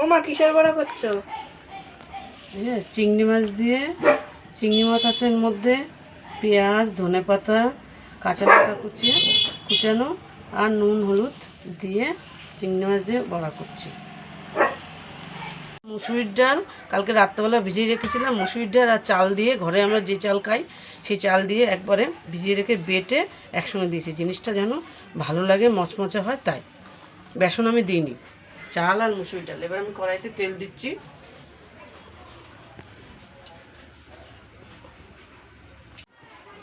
ও মা কিসের বড়া করছো? চিংড়ি মাছ দিয়ে, চিংড়ি মাছ আছে এর মধ্যে, পেঁয়াজ, ধনেপাতা, কাঁচা লঙ্কা কুচানো আর নুন হলুদ দিয়ে চিংড়ি মাছ দিয়ে বড়া করছি। মুসুরির ডাল কালকে রাত্রেবেলা ভিজিয়ে রেখেছিলাম। মুসুরির ডাল আর চাল দিয়ে, ঘরে আমরা যে চাল খাই সেই চাল দিয়ে একবারে ভিজিয়ে রেখে বেটে একসঙ্গে দিয়েছি, জিনিসটা যেন ভালো লাগে, মচমচে হয়, তাই বেসন আমি দিইনি। চাল আর মুসুরির ডাল। এবার আমি কড়াইতে তেল দিচ্ছি।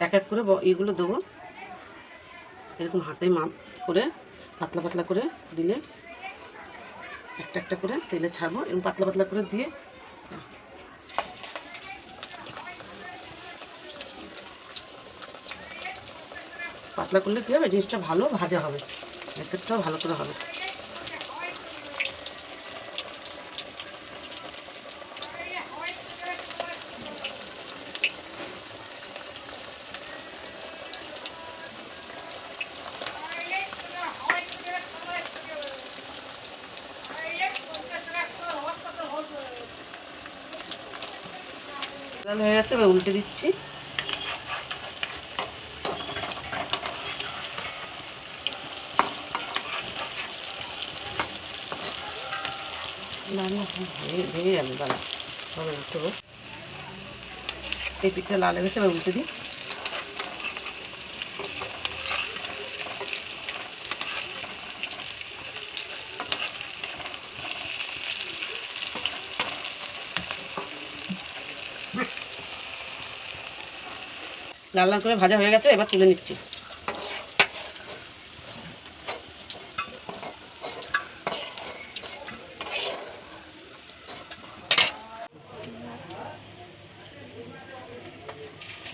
এক এক করে এগুলো দেবো, এরকম হাতে মাপ করে পাতলা পাতলা করে দিলে একটা একটা করে তেলে ছাড়বো। এরকম পাতলা পাতলা করে দিয়ে পাতলা করলে কী হবে, জিনিসটা ভালো ভাজা হবে, একটাও ভালো করে হবে। লাল হয়ে গেছে, এবার উল্টে দিচ্ছি। ভেঙে যাবে, দাঁড়া তবে উল্টবো। এই পিঠটা লাল হয়ে গেছে, এবার উল্টে দিই। লাল লাল করে ভাজা হয়ে গেছে, এবার তুলে নিচ্ছি।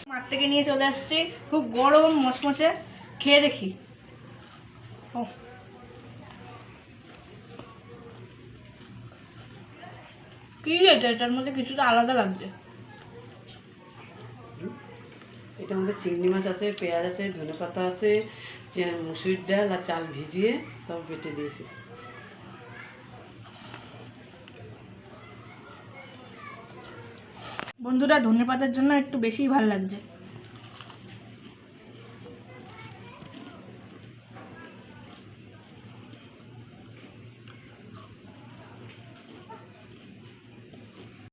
মাঠ থেকে নিয়ে চলে আসছি, খুব গরম মচমচে, খেয়ে দেখি। ও কি এটা, এটার মধ্যে কিছুটা আলাদা লাগছে। এটার মধ্যে চিংড়ি মাছ আছে, পেঁয়াজ আছে, ধনেপাতা আছে, মুসুরির ডাল আর চাল ভিজিয়ে সব বেটে দিয়েছি। বন্ধুরা, ধনেপাতার জন্য একটু বেশিই ভালো লাগছে।